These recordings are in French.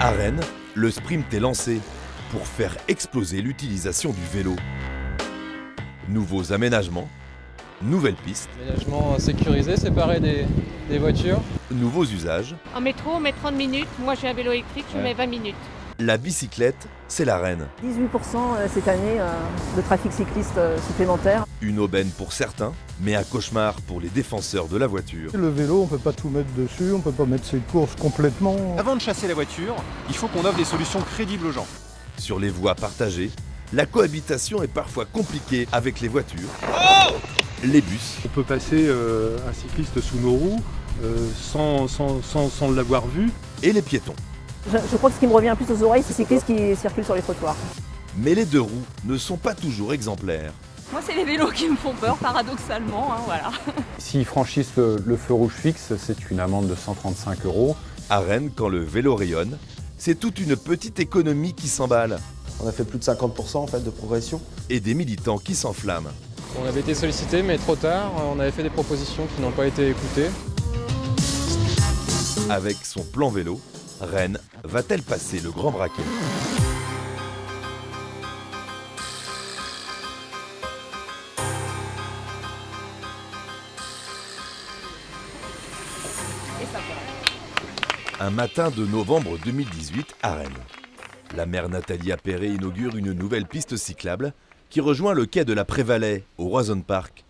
À Rennes, le sprint est lancé pour faire exploser l'utilisation du vélo. Nouveaux aménagements, nouvelles pistes, Aménagement sécurisé, séparé des voitures. nouveaux usages. En métro, on met 30 minutes. Moi, j'ai un vélo électrique, je mets 20 minutes. La bicyclette, c'est la reine. 18% cette année de trafic cycliste supplémentaire. Une aubaine pour certains, mais un cauchemar pour les défenseurs de la voiture. Le vélo, on ne peut pas tout mettre dessus, on ne peut pas mettre ses courses complètement. Avant de chasser la voiture, il faut qu'on offre des solutions crédibles aux gens. Sur les voies partagées, la cohabitation est parfois compliquée avec les voitures, les bus On peut passer un cycliste sous nos roues sans l'avoir vu. et les piétons. Je crois que ce qui me revient plus aux oreilles, c'est ces cyclistes qui circulent sur les trottoirs. Mais les deux roues ne sont pas toujours exemplaires. Moi, c'est les vélos qui me font peur, paradoxalement, voilà. S'ils franchissent le feu rouge fixe, c'est une amende de 135 €. À Rennes, quand le vélo rayonne, c'est toute une petite économie qui s'emballe On a fait plus de 50% en fait de progression. et des militants qui s'enflamment. On avait été sollicité, mais trop tard. On avait fait des propositions qui n'ont pas été écoutées. Avec son plan vélo, Rennes va-t-elle passer le grand braquet ? Un matin de novembre 2018 à Rennes. La maire Nathalie Appéré inaugure une nouvelle piste cyclable qui rejoint le quai de la Prévalais au Roison Park.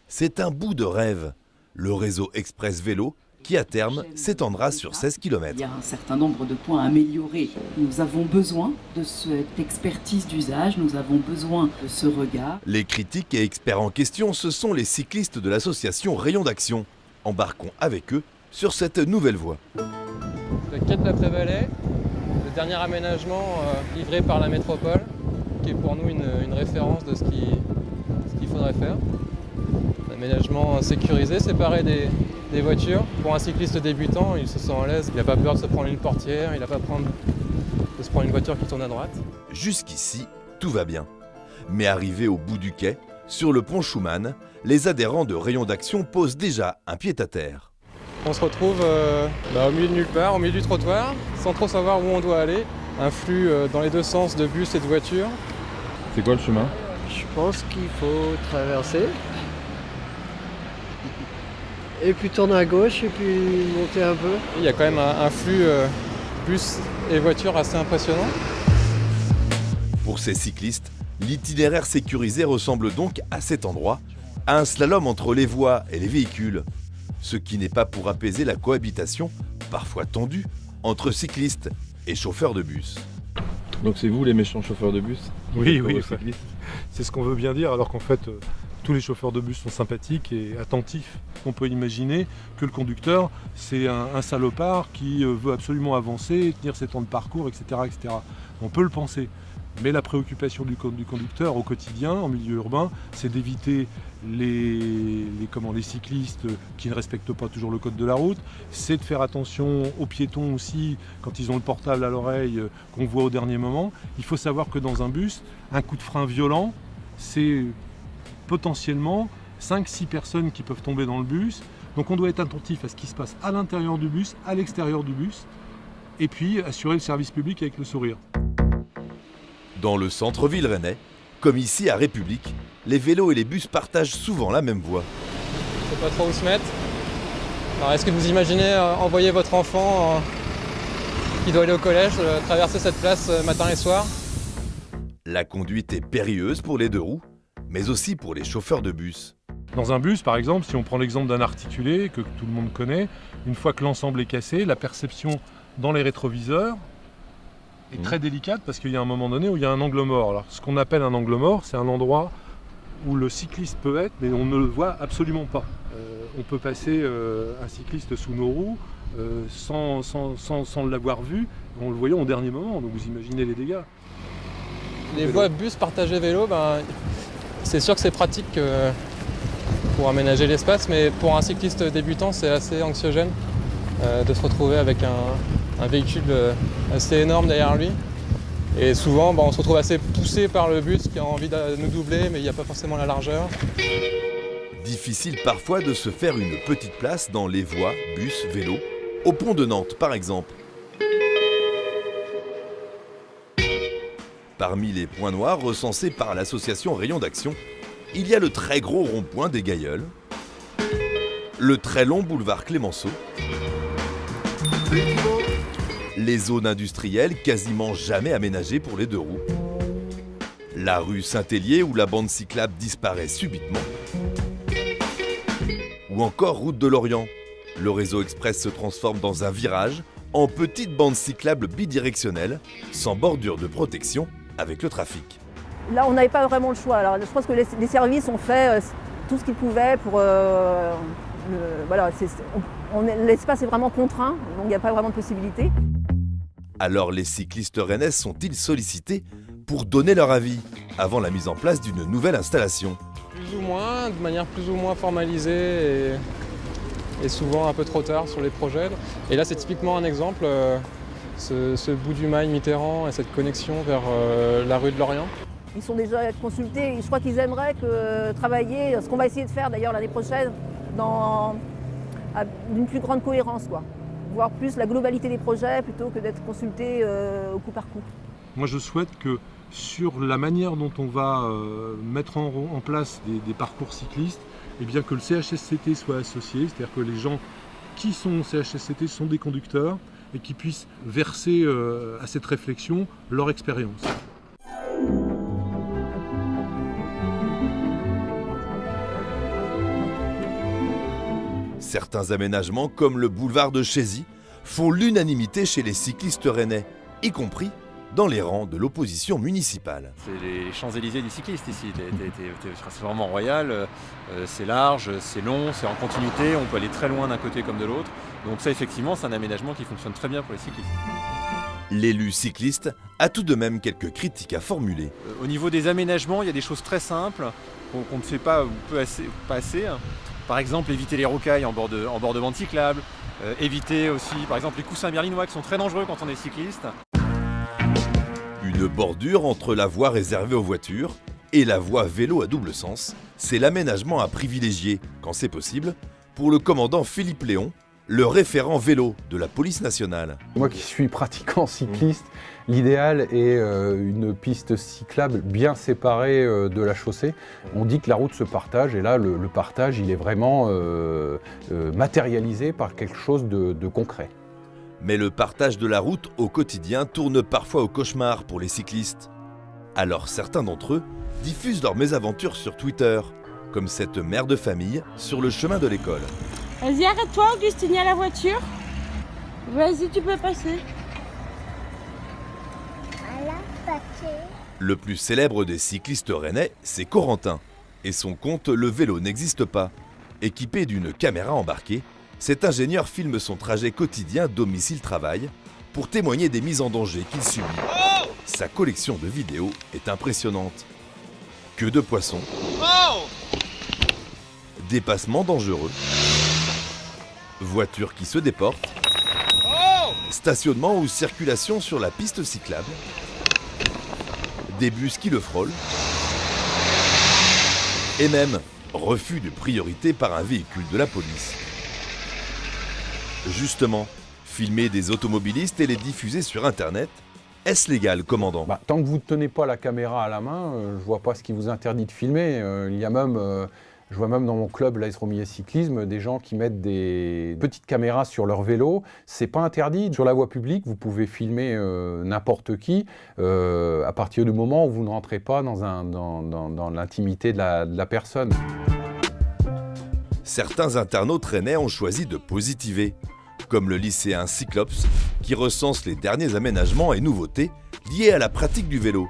C'est un bout de rêve, le réseau Express Vélo qui à terme s'étendra sur 16 Il km. y a un certain nombre de points à améliorer. Nous avons besoin de cette expertise d'usage, nous avons besoin de ce regard. Les critiques et experts en question, ce sont les cyclistes de l'association Rayon d'Action. Embarquons avec eux sur cette nouvelle voie. Le quai de la Prévalais, le dernier aménagement livré par la métropole, qui est pour nous une référence de ce qu'il faudrait faire. Un aménagement sécurisé, séparé des voitures. Pour un cycliste débutant, il se sent à l'aise, il n'a pas peur de se prendre une portière, il n'a pas peur de se prendre une voiture qui tourne à droite. Jusqu'ici, tout va bien. Mais arrivé au bout du quai, sur le pont Schumann, les adhérents de Rayon d'Action posent déjà un pied-à-terre. On se retrouve au milieu de nulle part, au milieu du trottoir, sans trop savoir où on doit aller. Un flux dans les deux sens de bus et de voitures. C'est quoi le chemin? Je pense qu'il faut traverser. Et puis tourner à gauche et puis monter un peu. Il y a quand même un flux bus et voitures assez impressionnant. Pour ces cyclistes, l'itinéraire sécurisé ressemble donc à cet endroit, à un slalom entre les voies et les véhicules. Ce qui n'est pas pour apaiser la cohabitation, parfois tendue, entre cyclistes et chauffeurs de bus. Donc c'est vous les méchants chauffeurs de bus? Oui, c'est ce qu'on veut bien dire, alors qu'en fait, tous les chauffeurs de bus sont sympathiques et attentifs. On peut imaginer que le conducteur, c'est un salopard qui veut absolument avancer, tenir ses temps de parcours, etc., etc. On peut le penser. Mais la préoccupation du conducteur au quotidien, en milieu urbain, c'est d'éviter les cyclistes qui ne respectent pas toujours le code de la route, c'est de faire attention aux piétons aussi quand ils ont le portable à l'oreille qu'on voit au dernier moment. Il faut savoir que dans un bus, un coup de frein violent, c'est potentiellement 5-6 personnes qui peuvent tomber dans le bus. Donc on doit être attentif à ce qui se passe à l'intérieur du bus, à l'extérieur du bus, et puis assurer le service public avec le sourire. Dans le centre-ville rennais, comme ici à République, les vélos et les bus partagent souvent la même voie. Je ne sais pas trop où se mettre. Alors, est-ce que vous imaginez envoyer votre enfant qui doit aller au collège traverser cette place matin et soir? La conduite est périlleuse pour les deux roues, mais aussi pour les chauffeurs de bus. Dans un bus, par exemple, si on prend l'exemple d'un articulé que tout le monde connaît, une fois que l'ensemble est cassé, la perception dans les rétroviseurs est très délicate parce qu'il y a un moment donné où il y a un angle mort. Alors, ce qu'on appelle un angle mort, c'est un endroit où le cycliste peut être, mais on ne le voit absolument pas. On peut passer un cycliste sous nos roues sans l'avoir vu, en le voyant au dernier moment, donc vous imaginez les dégâts. Les voies bus partagées vélo, c'est sûr que c'est pratique pour aménager l'espace, mais pour un cycliste débutant, c'est assez anxiogène de se retrouver avec un véhicule assez énorme derrière lui. Et souvent, on se retrouve assez poussé par le bus qui a envie de nous doubler, mais il n'y a pas forcément la largeur. Difficile parfois de se faire une petite place dans les voies, bus, vélos, au pont de Nantes par exemple. Parmi les points noirs recensés par l'association Rayon d'Action, il y a le très gros rond-point des Gailleuls, le très long boulevard Clémenceau, les zones industrielles quasiment jamais aménagées pour les deux roues, la rue Saint-Hélier où la bande cyclable disparaît subitement, ou encore route de Lorient. Le réseau express se transforme dans un virage en petite bande cyclable bidirectionnelle, sans bordure de protection avec le trafic. Là, on n'avait pas vraiment le choix. Alors, je pense que les services ont fait tout ce qu'ils pouvaient pour... voilà, l'espace est vraiment contraint, donc il n'y a pas vraiment de possibilité. Alors les cyclistes rennais sont-ils sollicités pour donner leur avis avant la mise en place d'une nouvelle installation? Plus ou moins, de manière plus ou moins formalisée et souvent un peu trop tard sur les projets. Et là c'est typiquement un exemple, ce bout du Mail Mitterrand et cette connexion vers la rue de Lorient. Ils sont déjà consultés, je crois qu'ils aimeraient travailler, ce qu'on va essayer de faire d'ailleurs l'année prochaine, dans une plus grande cohérence, quoi. Voir plus la globalité des projets plutôt que d'être consultés au coup par coup. Moi je souhaite que sur la manière dont on va mettre en place des parcours cyclistes, eh bien que le CHSCT soit associé, c'est-à-dire que les gens qui sont au CHSCT sont des conducteurs et qui puissent verser à cette réflexion leur expérience. Certains aménagements, comme le boulevard de Chézy, font l'unanimité chez les cyclistes rennais, y compris dans les rangs de l'opposition municipale. C'est les Champs-Élysées du cycliste ici, c'est vraiment royal, c'est large, c'est long, c'est en continuité, on peut aller très loin d'un côté comme de l'autre. Donc ça effectivement c'est un aménagement qui fonctionne très bien pour les cyclistes. L'élu cycliste a tout de même quelques critiques à formuler. Au niveau des aménagements, il y a des choses très simples qu'on ne fait pas ou pas assez. Par exemple, éviter les rocailles en bord de bande cyclable, éviter aussi par exemple les coussins berlinois qui sont très dangereux quand on est cycliste. Une bordure entre la voie réservée aux voitures et la voie vélo à double sens, c'est l'aménagement à privilégier, quand c'est possible, pour le commandant Philippe Léon, le référent vélo de la police nationale. Moi qui suis pratiquant cycliste, l'idéal est une piste cyclable bien séparée de la chaussée. On dit que la route se partage et là le partage il est vraiment matérialisé par quelque chose de concret. Mais le partage de la route au quotidien tourne parfois au cauchemar pour les cyclistes. Alors certains d'entre eux diffusent leurs mésaventures sur Twitter, comme cette mère de famille sur le chemin de l'école. Vas-y, arrête-toi, Augustine, il y a la voiture. Vas-y, tu peux passer. Le plus célèbre des cyclistes rennais, c'est Corentin. Et son compte Le Vélo n'existe pas. Équipé d'une caméra embarquée, cet ingénieur filme son trajet quotidien domicile-travail pour témoigner des mises en danger qu'il subit. Sa collection de vidéos est impressionnante. Queue de poisson, dépassements dangereux, voitures qui se déportent, stationnement ou circulation sur la piste cyclable, des bus qui le frôlent, et même refus de priorité par un véhicule de la police. Justement, filmer des automobilistes et les diffuser sur Internet, est-ce légal, commandant? Tant que vous ne tenez pas la caméra à la main, je vois pas ce qui vous interdit de filmer. Il y a même, je vois même dans mon club, l'AS Romillet Cyclisme, des gens qui mettent des petites caméras sur leur vélo. C'est pas interdit. Sur la voie publique, vous pouvez filmer n'importe qui à partir du moment où vous ne rentrez pas dans l'intimité de la personne. Certains internautes rennais ont choisi de positiver, comme le lycéen Cyclops, qui recense les derniers aménagements et nouveautés liés à la pratique du vélo.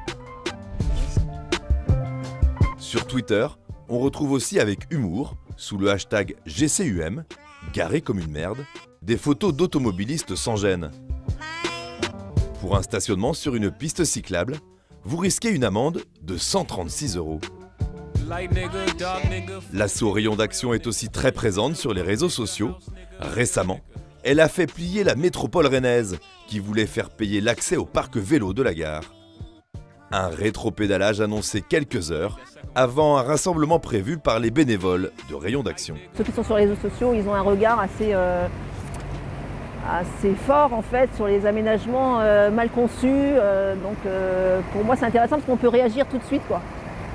Sur Twitter, on retrouve aussi avec humour, sous le hashtag GCUM, garé comme une merde, des photos d'automobilistes sans gêne. Pour un stationnement sur une piste cyclable, vous risquez une amende de 136 €. L'asso Rayon d'Action est aussi très présente sur les réseaux sociaux. Récemment, elle a fait plier la métropole rennaise, qui voulait faire payer l'accès au parc vélo de la gare. Un rétropédalage annoncé quelques heures avant un rassemblement prévu par les bénévoles de Rayon d'Action. Ceux qui sont sur les réseaux sociaux, ils ont un regard assez fort en fait sur les aménagements mal conçus. Donc pour moi c'est intéressant parce qu'on peut réagir tout de suite, quoi.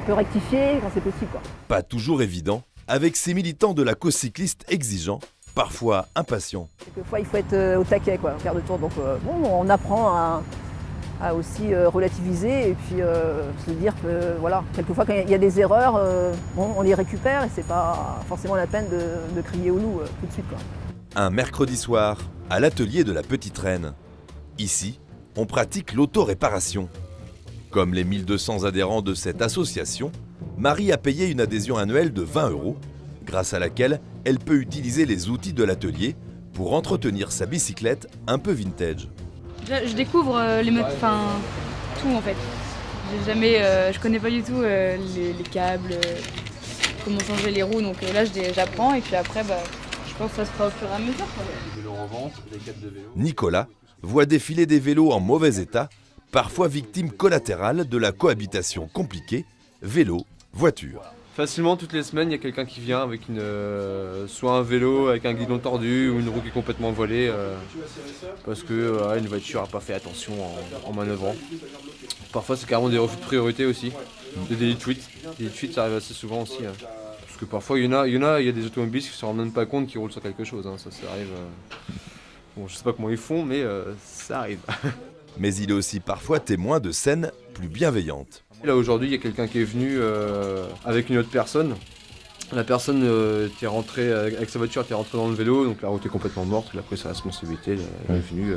On peut rectifier quand c'est possible, quoi. Pas toujours évident, avec ces militants de la cause cycliste exigeants, parfois impatients. Quelquefois il faut être au taquet, quoi, faire de tour. Donc on apprend à aussi relativiser et puis se dire que voilà, quelquefois quand il y a des erreurs, on les récupère et c'est pas forcément la peine de crier au loup tout de suite, quoi. Un mercredi soir, à l'atelier de la Petite Reine. Ici, on pratique l'auto-réparation. Comme les 1200 adhérents de cette association, Marie a payé une adhésion annuelle de 20 €, grâce à laquelle elle peut utiliser les outils de l'atelier pour entretenir sa bicyclette un peu vintage. Je découvre tout en fait. Je connais pas du tout les câbles, comment changer les roues, donc là j'apprends et puis après je pense que ça se fera au fur et à mesure, quoi. Les vélos en vente, les câbles de vélo. Nicolas voit défiler des vélos en mauvais état, parfois victimes collatérales de la cohabitation compliquée vélo-voiture. Facilement, toutes les semaines, il y a quelqu'un qui vient avec soit un vélo avec un guidon tordu ou une roue qui est complètement voilée parce que une voiture n'a pas fait attention en manœuvrant. Parfois, c'est carrément des refus de priorité aussi, des délits de fuite. Les délits de fuite, ça arrive assez souvent aussi. Parce que parfois, il y a des automobilistes qui ne se rendent même pas compte qu'ils roulent sur quelque chose. Ça arrive. Bon, je sais pas comment ils font, mais ça arrive. Mais il est aussi parfois témoin de scènes plus bienveillantes. Là aujourd'hui, il y a quelqu'un qui est venu avec une autre personne. La personne était rentrée avec sa voiture, était rentrée dans le vélo, donc la route est complètement morte. Elle a pris sa responsabilité, elle est venue,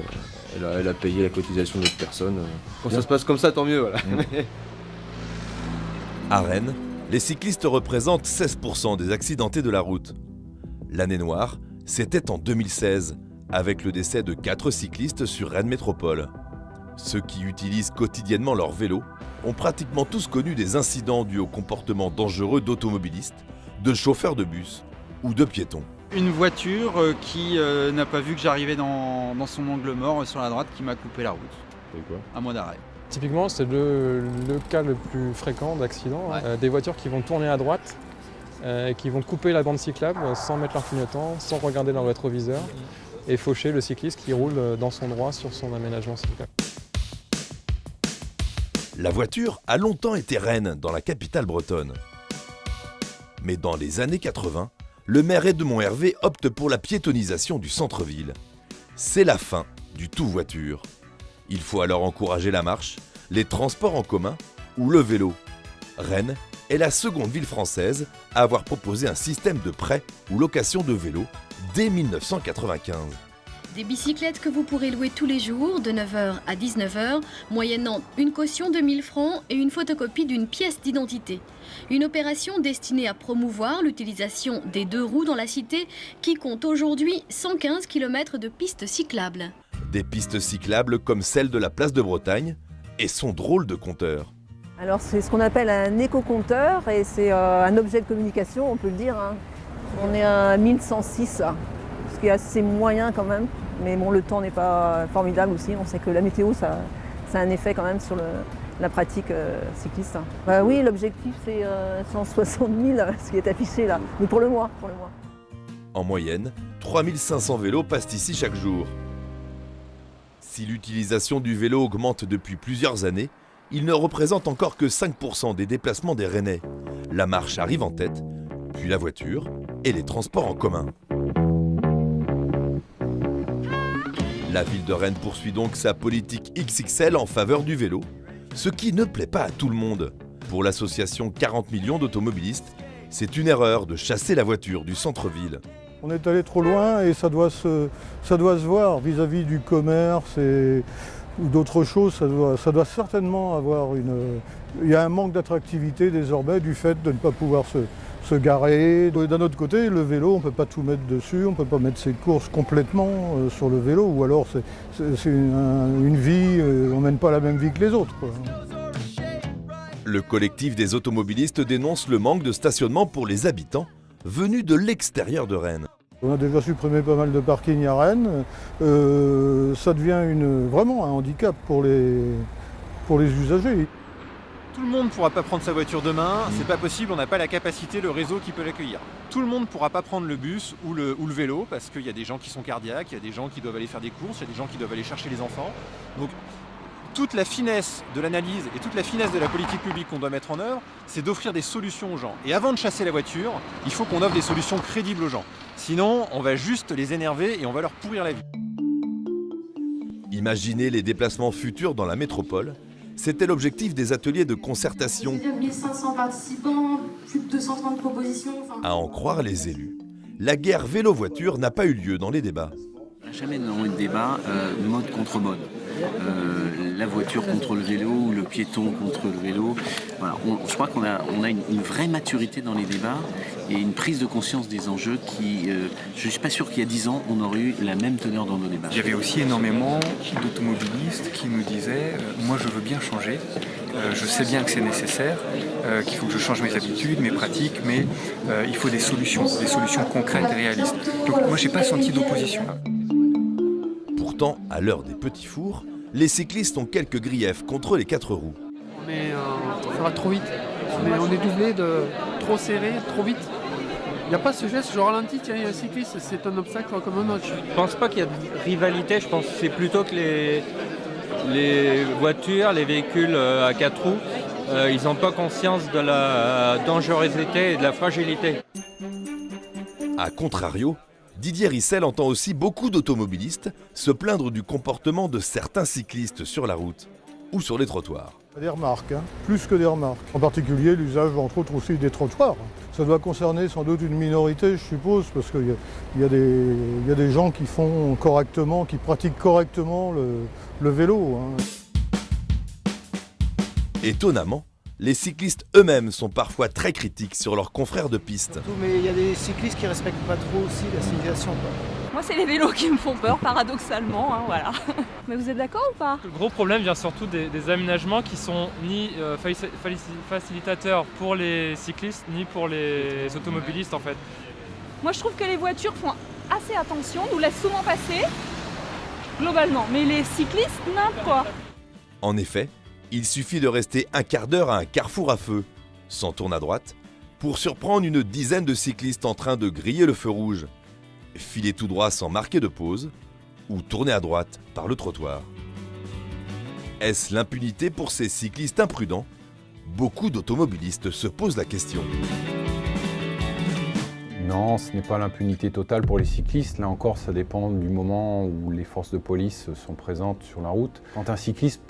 elle a payé la cotisation de l'autre personne. Quand ça se passe comme ça, tant mieux. Voilà. À Rennes, les cyclistes représentent 16% des accidentés de la route. L'année noire, c'était en 2016, avec le décès de 4 cyclistes sur Rennes Métropole. Ceux qui utilisent quotidiennement leur vélo ont pratiquement tous connu des incidents dus au comportement dangereux d'automobilistes, de chauffeurs de bus ou de piétons. Une voiture qui n'a pas vu que j'arrivais dans son angle mort sur la droite qui m'a coupé la route. C'est quoi ? Un mois d'arrêt. Typiquement, c'est le cas le plus fréquent d'accident. Ouais. Des voitures qui vont tourner à droite, qui vont couper la bande cyclable sans mettre leur clignotant, sans regarder leur rétroviseur, et faucher le cycliste qui roule dans son droit sur son aménagement cyclable. La voiture a longtemps été reine dans la capitale bretonne. Mais dans les années 80, le maire Edmond Hervé opte pour la piétonisation du centre-ville. C'est la fin du tout voiture. Il faut alors encourager la marche, les transports en commun ou le vélo. Rennes est la seconde ville française à avoir proposé un système de prêt ou location de vélos dès 1995. Des bicyclettes que vous pourrez louer tous les jours de 9h à 19h, moyennant une caution de 1000 francs et une photocopie d'une pièce d'identité. Une opération destinée à promouvoir l'utilisation des 2 roues dans la cité qui compte aujourd'hui 115 km de pistes cyclables. Des pistes cyclables comme celle de la place de Bretagne et son drôle de compteur. Alors c'est ce qu'on appelle un éco-compteur et c'est un objet de communication, on peut le dire. On est à 1106, ce qui est assez moyen quand même. Mais bon, le temps n'est pas formidable aussi. On sait que la météo, ça a un effet quand même sur la pratique cycliste. Oui, l'objectif, c'est 160 000, ce qui est affiché là. Mais pour le mois. En moyenne, 3500 vélos passent ici chaque jour. Si l'utilisation du vélo augmente depuis plusieurs années, il ne représente encore que 5% des déplacements des Rennais. La marche arrive en tête, puis la voiture et les transports en commun. La ville de Rennes poursuit donc sa politique XXL en faveur du vélo, ce qui ne plaît pas à tout le monde. Pour l'association 40 millions d'automobilistes, c'est une erreur de chasser la voiture du centre-ville. On est allé trop loin et ça doit se voir vis-à-vis du commerce ou d'autres choses. Ça doit certainement avoir il y a un manque d'attractivité désormais du fait de ne pas pouvoir se garer. D'un autre côté, le vélo, on ne peut pas tout mettre dessus, on ne peut pas mettre ses courses complètement sur le vélo, ou alors c'est une vie, on ne mène pas la même vie que les autres, quoi. Le collectif des automobilistes dénonce le manque de stationnement pour les habitants venus de l'extérieur de Rennes. On a déjà supprimé pas mal de parkings à Rennes. Ça devient vraiment un handicap pour les usagers. Tout le monde ne pourra pas prendre sa voiture demain, c'est pas possible, on n'a pas la capacité, le réseau qui peut l'accueillir. Tout le monde ne pourra pas prendre le bus ou le vélo parce qu'il y a des gens qui sont cardiaques, il y a des gens qui doivent aller faire des courses, il y a des gens qui doivent aller chercher les enfants. Donc toute la finesse de l'analyse et toute la finesse de la politique publique qu'on doit mettre en œuvre, c'est d'offrir des solutions aux gens. Et avant de chasser la voiture, il faut qu'on offre des solutions crédibles aux gens. Sinon, on va juste les énerver et on va leur pourrir la vie. Imaginez les déplacements futurs dans la métropole. C'était l'objectif des ateliers de concertation. 1500 participants, plus de 230 propositions. À en croire les élus, la guerre vélo-voiture n'a pas eu lieu dans les débats. Jamais dans les débats, mode contre mode. La voiture contre le vélo ou le piéton contre le vélo. Voilà, je crois qu'on a une vraie maturité dans les débats et une prise de conscience des enjeux qui, je ne suis pas sûr qu'il y a 10 ans, on aurait eu la même teneur dans nos débats. Il y avait aussi énormément d'automobilistes qui nous disaient moi je veux bien changer, je sais bien que c'est nécessaire, qu'il faut que je change mes habitudes, mes pratiques, mais il faut des solutions concrètes et réalistes. Donc moi je n'ai pas senti d'opposition. Pourtant, à l'heure des petits fours, les cyclistes ont quelques griefs contre les 4 roues. Ça va trop vite. On est doublé de trop serré, trop vite. Il n'y a pas ce geste, je ralentis, tiens, il y a un cycliste, c'est un obstacle comme un autre. Je pense pas qu'il y a de rivalité, je pense que c'est plutôt que les voitures, les véhicules à 4 roues, ils n'ont pas conscience de la dangerosité et de la fragilité. A contrario, Didier Rissel entend aussi beaucoup d'automobilistes se plaindre du comportement de certains cyclistes sur la route ou sur les trottoirs. Des remarques, plus que des remarques. En particulier l'usage entre autres aussi des trottoirs. Ça doit concerner sans doute une minorité, je suppose, parce qu'il y a des gens qui font correctement, qui pratiquent correctement le vélo. Étonnamment, les cyclistes eux-mêmes sont parfois très critiques sur leurs confrères de piste. Mais il y a des cyclistes qui ne respectent pas trop aussi la signalisation. Moi, c'est les vélos qui me font peur, paradoxalement, voilà. Mais vous êtes d'accord ou pas? Le gros problème vient surtout des aménagements qui sont ni facilitateurs pour les cyclistes, ni pour les automobilistes en fait. Moi, je trouve que les voitures font assez attention, nous laissent souvent passer, globalement. Mais les cyclistes, n'importe quoi. En effet, il suffit de rester un quart d'heure à un carrefour à feu, sans tourne à droite, pour surprendre une dizaine de cyclistes en train de griller le feu rouge, filer tout droit sans marquer de pause, ou tourner à droite par le trottoir. Est-ce l'impunité pour ces cyclistes imprudents? Beaucoup d'automobilistes se posent la question. Non, ce n'est pas l'impunité totale pour les cyclistes. Là encore, ça dépend du moment où les forces de police sont présentes sur la route. Quand un cycliste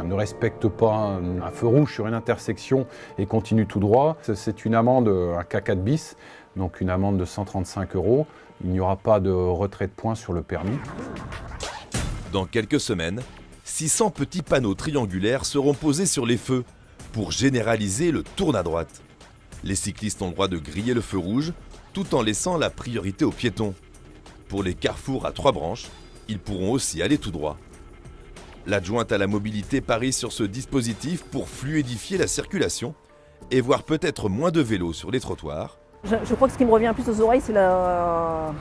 ne respecte pas un feu rouge sur une intersection et continue tout droit, c'est une amende, un K4 bis, donc une amende de 135 €. Il n'y aura pas de retrait de points sur le permis. Dans quelques semaines, 600 petits panneaux triangulaires seront posés sur les feux pour généraliser le tourne à droite. Les cyclistes ont le droit de griller le feu rouge tout en laissant la priorité aux piétons. Pour les carrefours à 3 branches, ils pourront aussi aller tout droit. L'adjointe à la mobilité parie sur ce dispositif pour fluidifier la circulation et voir peut-être moins de vélos sur les trottoirs. Je crois que ce qui me revient plus aux oreilles, c'est la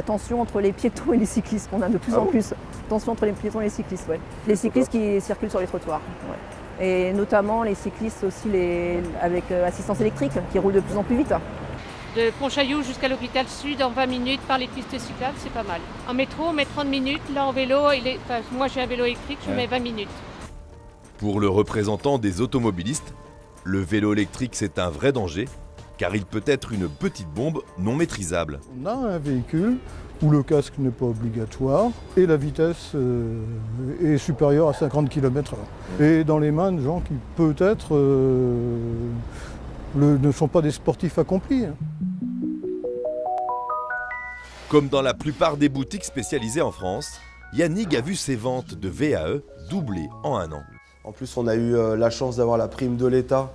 tension entre les piétons et les cyclistes qu'on a de plus en plus. Tension entre les piétons et les cyclistes, ouais. Les cyclistes qui circulent sur les trottoirs. Ouais. Et notamment les cyclistes aussi avec assistance électrique qui roulent de plus en plus vite. De Pontchaillou jusqu'à l'hôpital Sud en 20 minutes par les pistes cyclables, c'est pas mal. En métro, on met 30 minutes. Là, en vélo, moi j'ai un vélo électrique, je mets 20 minutes. Pour le représentant des automobilistes, le vélo électrique c'est un vrai danger car il peut être une petite bombe non maîtrisable. On a un véhicule où le casque n'est pas obligatoire et la vitesse est supérieure à 50 km/h. Et dans les mains de gens qui peut-être ne sont pas des sportifs accomplis. Comme dans la plupart des boutiques spécialisées en France, Yannick a vu ses ventes de VAE doubler en un an. En plus, on a eu la chance d'avoir la prime de l'État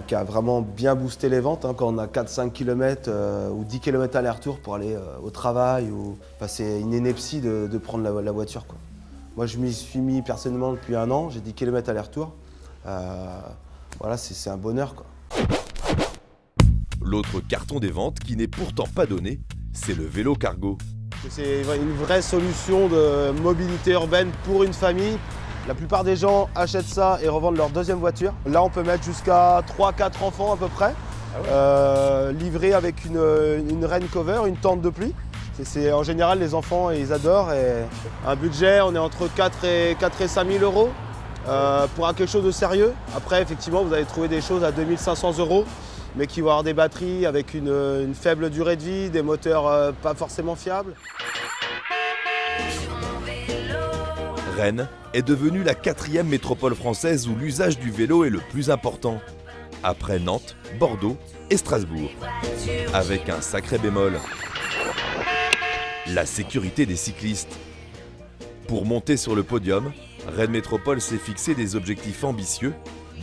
qui a vraiment bien boosté les ventes. Quand on a 4-5 km ou 10 km aller-retour pour aller au travail. C'est une ineptie de prendre la voiture, quoi. Moi, je m'y suis mis personnellement depuis un an. J'ai 10 km aller-retour. Voilà, c'est un bonheur, quoi. L'autre carton des ventes qui n'est pourtant pas donné, c'est le vélo cargo. C'est une vraie solution de mobilité urbaine pour une famille La plupart des gens achètent ça et revendent leur deuxième voiture. Là, on peut mettre jusqu'à 3-4 enfants à peu près, livrés avec une rain cover, une tente de pluie. En général, les enfants, ils adorent. Et un budget, on est entre 4 et 5 000 euros pour quelque chose de sérieux. Après, effectivement, vous allez trouver des choses à 2 500 euros, mais qui vont avoir des batteries avec une faible durée de vie, des moteurs pas forcément fiables. Rennes est devenue la 4e métropole française où l'usage du vélo est le plus important, après Nantes, Bordeaux et Strasbourg. Avec un sacré bémol. La sécurité des cyclistes. Pour monter sur le podium, Rennes Métropole s'est fixé des objectifs ambitieux,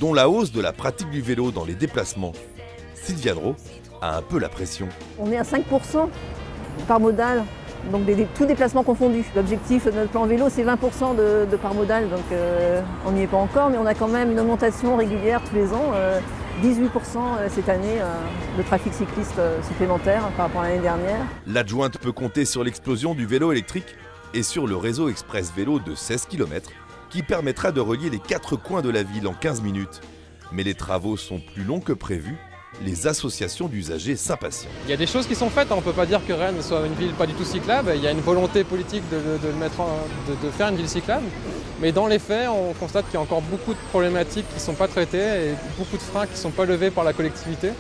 dont la hausse de la pratique du vélo dans les déplacements. Sylviane Rowe a un peu la pression. On est à 5% par modal, donc tous déplacements confondus. L'objectif de notre plan vélo, c'est 20% de par modal, donc on n'y est pas encore, mais on a quand même une augmentation régulière tous les ans. 18% cette année de trafic cycliste supplémentaire par rapport à l'année dernière. L'adjointe peut compter sur l'explosion du vélo électrique et sur le réseau express vélo de 16 km qui permettra de relier les 4 coins de la ville en 15 minutes. Mais les travaux sont plus longs que prévu. Les associations d'usagers s'impatientent. Il y a des choses qui sont faites, on ne peut pas dire que Rennes soit une ville pas du tout cyclable, il y a une volonté politique de faire une ville cyclable, mais dans les faits, on constate qu'il y a encore beaucoup de problématiques qui ne sont pas traitées et beaucoup de freins qui ne sont pas levés par la collectivité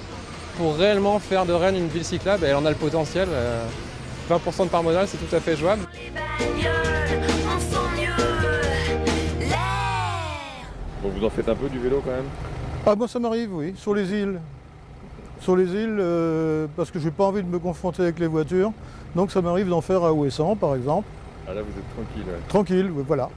pour réellement faire de Rennes une ville cyclable, et elle en a le potentiel. 20% de part modale, c'est tout à fait jouable. Bon, vous en faites un peu du vélo quand même? Ah, moi ça m'arrive, oui, sur les îles. Sur les îles, parce que je n'ai pas envie de me confronter avec les voitures. Donc ça m'arrive d'en faire à Ouessant, par exemple. Ah là, vous êtes tranquille. Ouais. Tranquille, voilà.